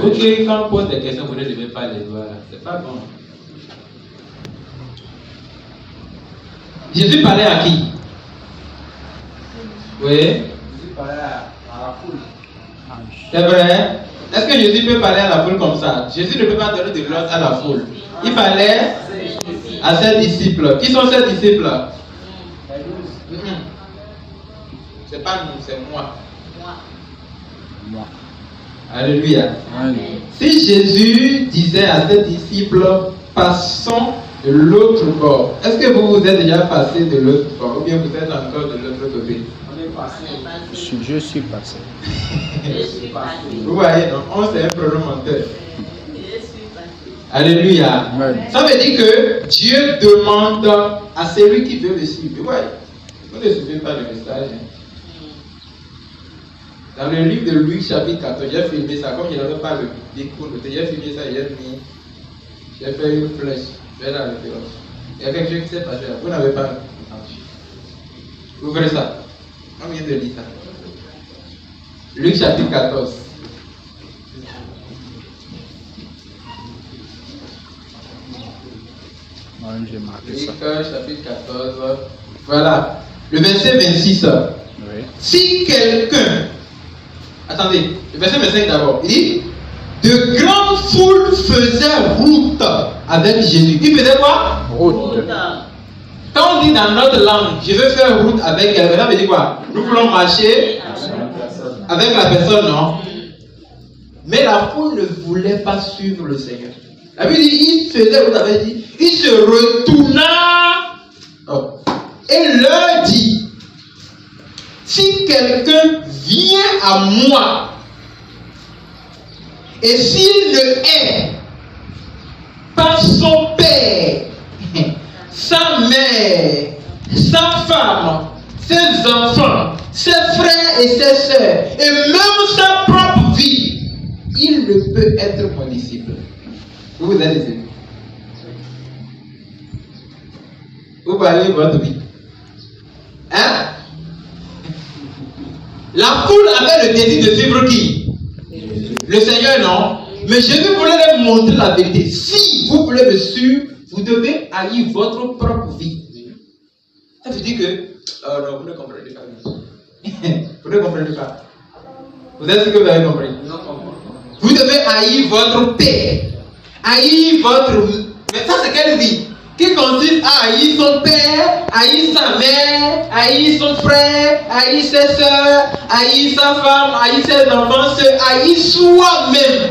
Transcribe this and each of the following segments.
Ok, quand on pose des questions, vous ne devez pas les voir. C'est pas bon. Jésus parlait à qui? Oui. Jésus parlait à la foule. C'est vrai. Est-ce que Jésus peut parler à la foule comme ça? Jésus ne peut pas donner de l'ordre à la foule. Il parlait à ses disciples. Qui sont ses disciples? C'est pas nous, c'est moi. Alléluia. Si Jésus disait à ses disciples, passons de l'autre bord, est-ce que vous vous êtes déjà passé de l'autre bord ou bien vous êtes encore de l'autre côté? On est passé. Je suis passé. Vous voyez, non? On c'est un pronomenteur. Alléluia. Amen. Ça veut dire que Dieu demande à celui qui veut le suivre. Vous voyez, vous ne suivez pas le message. Dans le livre de Luc chapitre 14, j'ai filmé ça, comme je n'avais pas le micro, j'ai filmé ça, j'ai fait une flèche vers la référence. Il y a quelque chose qui s'est passé là, vous n'avez pas entendu. Ouvrez ça, on vient de lire ça. Luc chapitre 14. J'ai marqué ça. Luc chapitre 14, voilà, le verset 26. Oui. Si quelqu'un, attendez, le verset 25 d'abord, il dit, de grandes foules faisaient route avec Jésus. Il faisait quoi? Route. Quand on dit dans notre langue, je veux faire route avec quelqu'un, ça veut dire quoi? Nous voulons marcher avec la personne, non? Mais la foule ne voulait pas suivre le Seigneur. La Bible dit, il faisait route avec lui, il se retourna et leur dit, si quelqu'un vient à moi, et s'il ne hait pas son père, sa mère, sa femme, ses enfants, ses frères et ses sœurs, et même sa propre vie, il ne peut être mon disciple. Vous êtes des amis. Vous parlez votre vie. Hein? La foule avait le désir de suivre qui? Le Seigneur, non? Mais Jésus voulait leur montrer la vérité. Si vous voulez me suivre, vous devez haïr votre propre vie. Ça veut dire que... non, vous ne comprenez pas. Vous ne comprenez pas. Vous êtes sûr que vous avez compris? Non. Vous devez haïr votre père. Haïr votre... Mais ça, c'est quelle vie? Qui consiste à haïr son père, haïr sa mère, haïr son frère, haïr ses soeurs, haïr sa femme, haïr ses enfants, se haïr soi-même.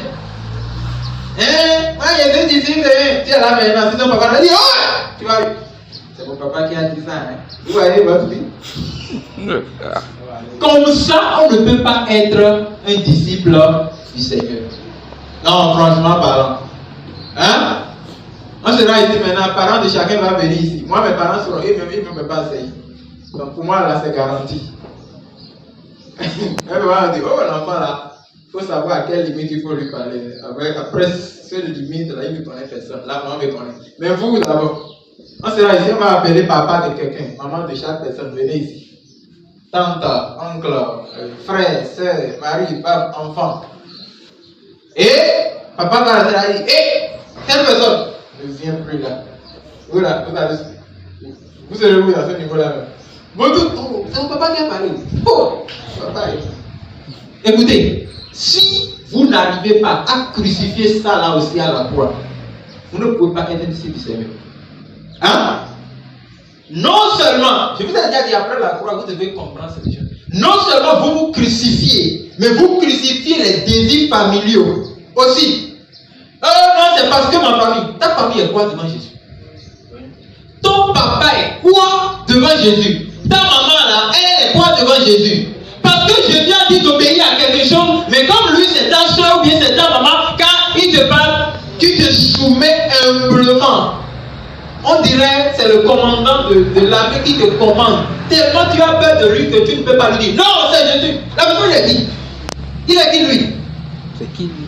Hein? Moi, je vais dire que tu es là maintenant, si ton papa l'a dit, oh! Tu vois, c'est mon papa qui a dit ça. Hein? Vous voyez votre vie? Comme ça, on ne peut pas être un disciple du Seigneur. Non, franchement parlant. Hein? On sera ici maintenant, parents de chacun va venir ici. Moi, mes parents seront, ils ne me pas essayer. Donc pour moi, là, c'est garanti. Mes parents vont dire, oh, l'enfant là, il faut savoir à quelle limite il faut lui parler. Après, ces limites là, il ne connaît personne. Là, maman me connaît. Mais vous, d'abord, on sera ici, on va appeler papa de quelqu'un, maman de chaque personne, venez ici. Tante, oncle, frère, soeur, mari, femme, enfant. Et papa va dire, hé, telle personne ne vient plus là. Vous serez où à ce niveau-là? C'est mon papa qui a parlé. Oh, papa. Écoutez, si vous n'arrivez pas à crucifier ça là aussi à la croix, vous ne pouvez pas être disciple du Seigneur. Hein? Non seulement, je vous ai déjà dit après la croix, vous devez comprendre cette chose. Non seulement vous vous crucifiez, mais vous crucifiez les désirs familiaux aussi. Non, c'est parce que ma famille. Ta famille est quoi devant Jésus? Ton papa est quoi devant Jésus? Ta maman là, elle est quoi devant Jésus? Parce que Jésus a dit d'obéir à quelque chose, mais comme lui c'est ta soeur ou bien c'est ta maman, quand il te parle, tu te soumets humblement. On dirait c'est le commandant de l'armée qui te commande. Tellement tu as peur de lui que tu ne peux pas lui dire non, c'est Jésus. La personne l'a dit. Il a dit lui. C'est qui lui?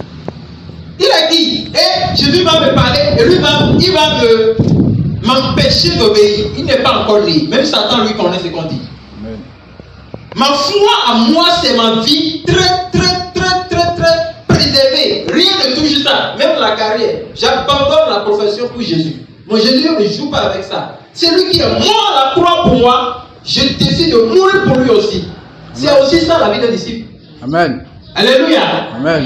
Il a dit, Jésus va me parler et lui il va m'empêcher d'obéir. Il n'est pas encore né. Même Satan lui connaît ce qu'on dit. Amen. Ma foi à moi, c'est ma vie très préservée. Rien je touche ça, même la carrière, j'abandonne la profession pour Jésus. Mon Jésus ne joue pas avec ça. C'est lui qui est mort à la croix pour moi. Je décide de mourir pour lui aussi. C'est aussi ça la vie d'un disciple. Amen. Alléluia. Amen.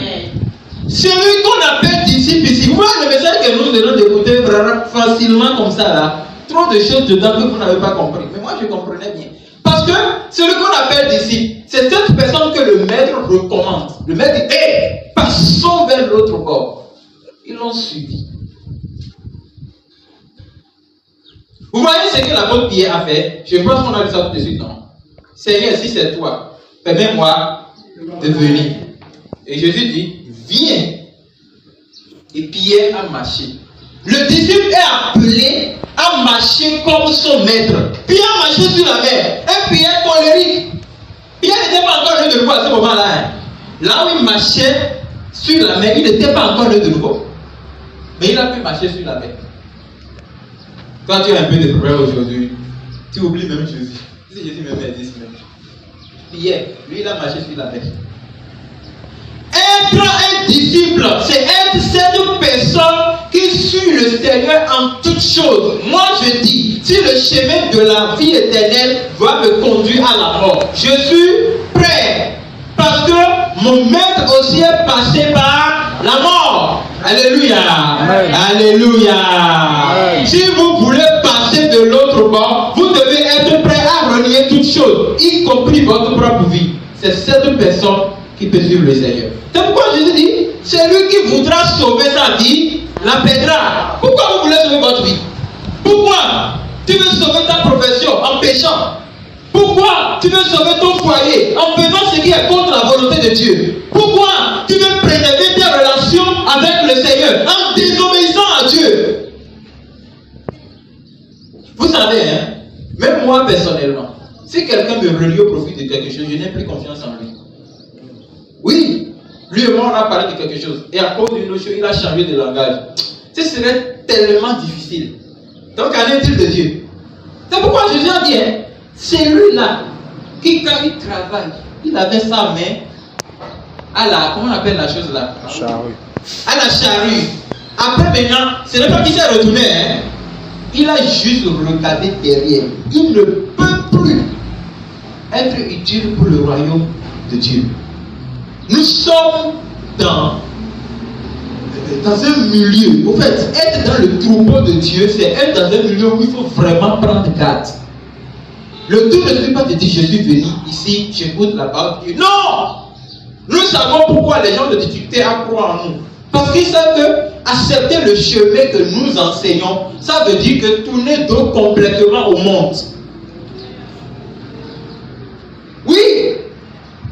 Celui qu'on appelle disciple ici. Vous voyez le message que nous venons d'écouter vraiment facilement comme ça là. Trop de choses dedans que vous n'avez pas compris. Mais moi je comprenais bien. Parce que celui qu'on appelle disciple, c'est cette personne que le maître recommande. Le maître dit, hé, passons vers l'autre bord. Ils l'ont suivi. Vous voyez ce que l'apôtre Pierre a fait? Je pense qu'on a dit ça tout de suite, non? Seigneur, si c'est toi, permets-moi de venir. Et Jésus dit, viens. Et Pierre a marché. Le disciple est appelé à marcher comme son maître. Pierre a marché sur la mer. Un Pierre colérique. Pierre n'était pas encore né de nouveau à ce moment-là. Hein. Là où il marchait sur la mer, il n'était pas encore né de nouveau. Mais il a pu marcher sur la mer. Quand tu as un peu de problème aujourd'hui, tu oublies même Jésus. Si Jésus me met 10 même. Pierre, lui, il a marché sur la mer. Être un disciple, c'est être cette personne qui suit le Seigneur en toutes choses. Moi, je dis, si le chemin de la vie éternelle doit me conduire à la mort, je suis prêt. Parce que mon maître aussi est passé par la mort. Alléluia. Amen. Alléluia. Amen. Si vous voulez passer de l'autre bord, vous devez être prêt à renier toutes choses, y compris votre propre vie. C'est cette personne qui peut suivre le Seigneur. C'est pourquoi Jésus dit, celui qui voudra sauver sa vie, la perdra. Pourquoi vous voulez sauver votre vie? Pourquoi tu veux sauver ta profession en péchant? Pourquoi tu veux sauver ton foyer en faisant ce qui est contre la volonté de Dieu? Pourquoi tu veux préserver tes relations avec le Seigneur en désobéissant à Dieu? Vous savez, hein, même moi personnellement, si quelqu'un me relie au profit de quelque chose, je n'ai plus confiance en lui. Oui, lui et moi on a parlé de quelque chose. Et à cause d'une autre chose, il a changé de langage. Ce serait tellement difficile. Donc, qu'en est-il de Dieu? C'est pourquoi Jésus a dit, hein, c'est lui-là qui, quand il travaille, il avait sa main à la, comment on appelle la chose là? Charrue. À la charrue. Après maintenant, ce n'est pas qu'il s'est retourné, hein. Il a juste regardé derrière. Il ne peut plus être utile pour le royaume de Dieu. Nous sommes dans un milieu. En fait, être dans le troupeau de Dieu, c'est être dans un milieu où il faut vraiment prendre garde. Le tout ne suit pas de dire je suis venu ici, j'écoute la parole de Dieu. Non! Nous savons pourquoi les gens de difficulté croient en nous. Parce qu'ils savent que accepter le chemin que nous enseignons, ça veut dire que tourner dos complètement au monde. Oui!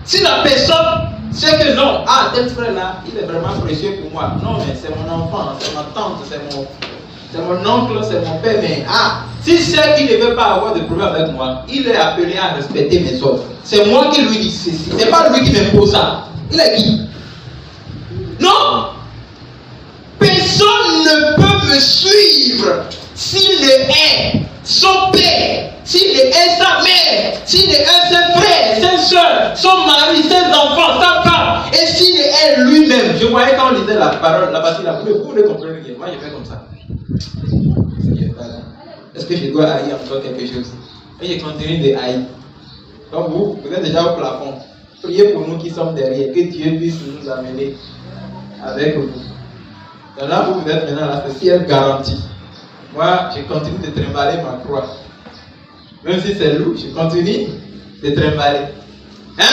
Si la personne sait que non, ah, tel frère là, il est vraiment précieux pour moi. Non, mais c'est mon enfant, c'est ma tante, c'est mon oncle, c'est mon père. Mais ah, si c'est qu'il ne veut pas avoir de problème avec moi, il est appelé à respecter mes ordres. C'est moi qui lui dis ceci. C'est pas lui qui m'impose ça. Il est qui? Non! Personne ne peut me suivre s'il est son père, s'il est sa mère, s'il est ses frères, ses soeurs, son mari, ses enfants, sa femme, et s'il est lui-même. Je voyais quand on lisait la parole, la partie là, vous ne comprenez rien. Moi, je fais comme ça. Est-ce que je dois haïr encore quelque chose? Et je continue de haïr. Donc vous êtes déjà au plafond. Priez pour nous qui sommes derrière, que Dieu puisse nous amener avec vous. Donc là, vous êtes maintenant là, c'est ciel garanti. Moi, je continue de trimballer ma croix. Même si c'est lourd, je continue de trimballer. Hein?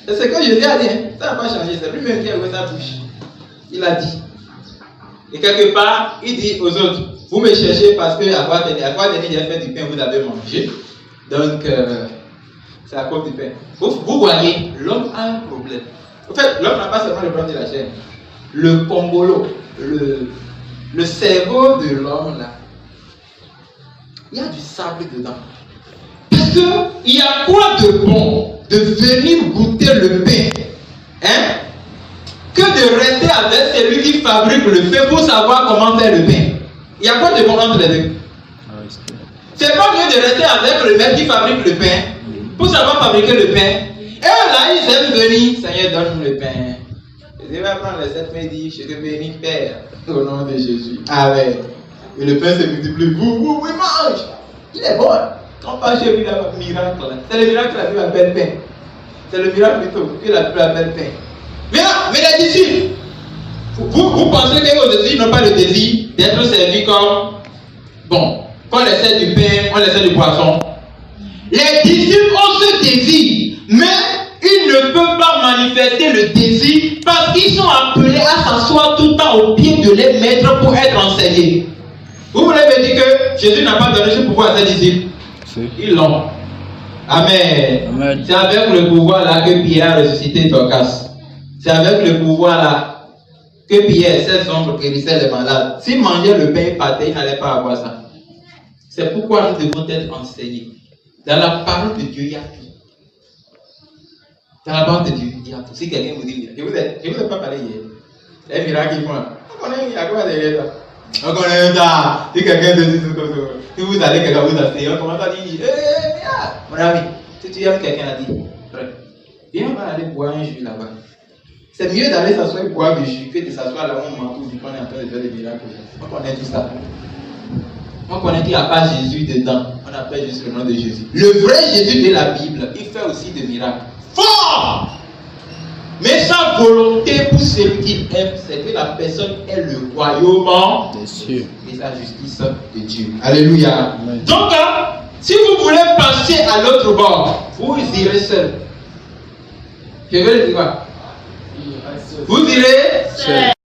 C'est ce que Jésus a dit. Hein? Ça n'a pas changé. C'est lui-même qui a ouvert sa bouche. Il a dit. Et quelque part, il dit aux autres, vous me cherchez parce que à quoi donné, j'ai fait du pain, vous avez mangé. Donc, c'est à cause du pain. Vous voyez, l'homme a un problème. En fait, l'homme n'a pas seulement le problème de la chair. Le congolo, le cerveau de l'homme là, il y a du sable dedans. Parce qu'il y a quoi de bon de venir goûter le pain, hein, que de rester avec celui qui fabrique le pain pour savoir comment faire le pain. Il y a quoi de bon entre les deux? C'est pas mieux de rester avec le mec qui fabrique le pain pour savoir fabriquer le pain. Et là, ils aiment venir, Seigneur, donne-nous le pain. Jésus va prendre les 7 pains et dire, je te bénis, Père, au nom de Jésus. Amen. Et le pain se multiplie. Vous, il mange. Il est bon. Quand on passe chez lui, il y a un miracle. C'est le miracle que la Bible appelle pain. C'est le miracle plutôt que la Bible appelle pain. Mais les disciples, vous pensez qu'eux aussi n'ont pas le désir d'être servis comme, bon, quand on les sert du pain, on les sert du poisson. Les disciples ont ce désir, mais ils ne peuvent pas manifester le désir parce qu'ils sont appelés à s'asseoir tout le temps au pied de les maîtres pour être enseignés. Vous voulez me dire que Jésus n'a pas donné ce pouvoir à ses disciples? Ils l'ont. Amen. Amen. C'est avec le pouvoir là que Pierre a ressuscité Dorcas. C'est avec le pouvoir là que Pierre, cette sombre, guérissait les malades. S'il mangeait le pain et partait, il n'allait pas avoir ça. C'est pourquoi nous devons être enseignés. Dans la parole de Dieu, il y a tout. Dans la parole de Dieu, il y a tout. Si quelqu'un vous dit, je vous ai pas parlé hier. Les miracles qu'ils font là. On connaît, il y a quoi derrière ça? On connaît ça. Si quelqu'un te dit tout comme ça, si vous allez quelqu'un vous asseoir, on commence à dire, mon ami, si tu aimes quelqu'un à dire, viens, on va aller boire un jus là-bas. C'est mieux d'aller s'asseoir et boire du jus que de s'asseoir là où on m'entoure, qu'on est en train de faire des miracles. On connaît tout ça. On connaît qu'il n'y a pas Jésus dedans. On appelle juste le nom de Jésus. Le vrai Jésus de la Bible, il fait aussi des miracles. Fort! Mais sa volonté pour celui qu'il aime, c'est que la personne ait le royaume Des cieux. et la justice de Dieu. Alléluia. Amen. Donc, si vous voulez passer à l'autre bord, vous irez seul. Je veux le dire quoi? Vous irez Seul.